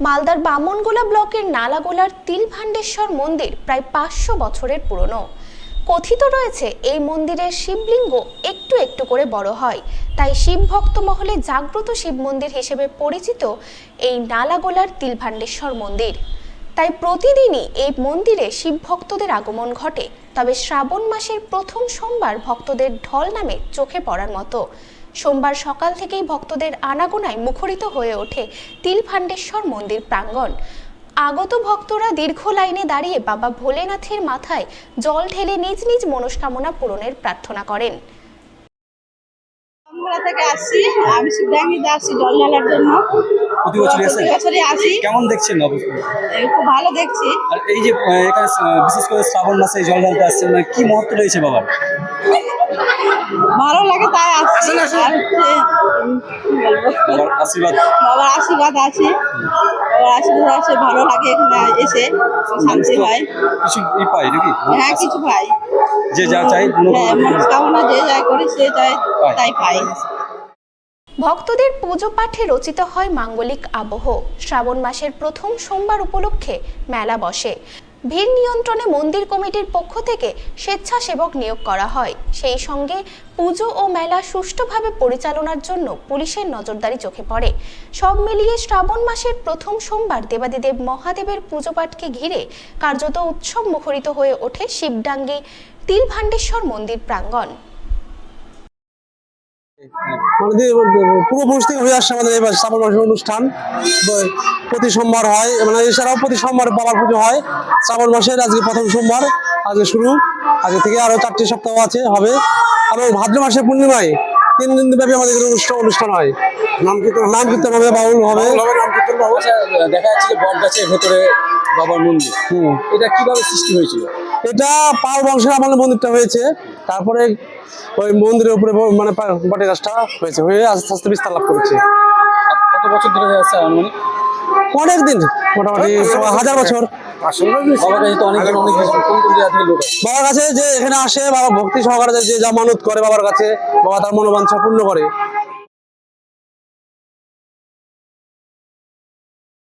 মালদার বামনগোলা ব্লকের নালাগোলার তিলভান্ডেশ্বর মন্দির প্রায় 500 বছরের পুরনো। কথিত রয়েছে এই মন্দিরের শিবলিঙ্গ একটু একটু করে বড় হয়, তাই শিব ভক্ত মহলে জাগ্রত শিব মন্দির হিসেবে পরিচিত এই নালাগোলার তিলভান্ডেশ্বর মন্দির। তাই প্রতিদিনই এই মন্দিরে শিব ভক্তদের আগমন ঘটে। তবে শ্রাবণ মাসের প্রথম সোমবার ভক্তদের ঢল নামে চোখে পড়ার মতো। সোমবার সকাল থেকেই ভক্তদের আনাগোনায় মুখরিত হয়ে ওঠে তিলভান্ডেশ্বর মন্দির প্রাঙ্গণ। আগত ভক্তরা দীর্ঘ লাইনে দাঁড়িয়ে বাবা ভোলেনাথের মাথায় জল ঢেলে নিজ নিজ মনস্কামনা পূরণের প্রার্থনা করেন। থেকে আসছি, আমি শিবডাঙ্গিতে আসছি জল ঢালার জন্য। প্রতি বছরই আসি। কেমন দেখছেন অবস্থা? খুব ভালো দেখছি। আর এই যে এখানে বিশেষ করে শ্রাবণ মাসে জল ঢালতে আসছেন, মানে কি মহত্ব রয়েছে বাবার? ভালো লাগে তাই আসছি। বাবার আশীর্বাদ আছে। বাবার আশীর্বাদ আছে, ভালো লাগে এখানে এসে, শান্তি হয়। কিছু পাই নাকি? হ্যাঁ, কিছু পাই। যে যা চাই মনস্কামনা যে যা করে সে চাই তাই পাই। ভক্তদের পুজো পাঠে রচিত হয় মাঙ্গলিক আবহ। শ্রাবণ মাসের প্রথম সোমবার উপলক্ষে মেলা বসে। ভিড় নিয়ন্ত্রণে মন্দির কমিটির পক্ষ থেকে স্বেচ্ছাসেবক নিয়োগ করা হয়। সেই সঙ্গে পুজো ও মেলা সুষ্ঠুভাবে পরিচালনার জন্য পুলিশের নজরদারি চোখে পড়ে। সব মিলিয়ে শ্রাবণ মাসের প্রথম সোমবার দেবাদিদেব মহাদেবের পুজো পাঠকে ঘিরে কার্যত উৎসব মুখরিত হয়ে ওঠে শিবডাঙ্গি তিলভান্ডেশ্বর মন্দির প্রাঙ্গণ। পূর্বপুরুষ থেকে হয়ে আসছে আমাদের এবার শ্রাবণ মাসের অনুষ্ঠান প্রতি সোমবার হয়, মানে এছাড়াও প্রতি সোমবার বাবার পুজো হয়। শ্রাবণ মাসের আজকে প্রথম সোমবার, আজকে শুরু। আজকে থেকে আরো 4টি সপ্তাহ হবে এবং ভাদ্র মাসের পূর্ণিমায় 3 দিন ব্যাপী আমাদের অনুষ্ঠান হয়। নাম কীর্তন হবে, বাউল হবে। দেখা যাচ্ছে যে বট গাছের ভেতরে বাবার মন্দির, এটা কিভাবে সৃষ্টি হয়েছিল? এটা পাল বংশের আমলে মন্দিরটা হয়েছে। তারপরে ওই মন্দিরের উপরে মানে বটের গাছটা হয়েছে, হয়ে আস্তে আস্তে বিস্তার লাভ করেছে। কত বছর ধরে যাচ্ছে? অনেক দিন, মোটামুটি 1000 বছর। বাবার কাছে যে এখানে আসে, বাবা ভক্তি সহকারে যে যা মানত করে বাবার কাছে, বাবা তার মনোবাঞ্ছা পূর্ণ করে।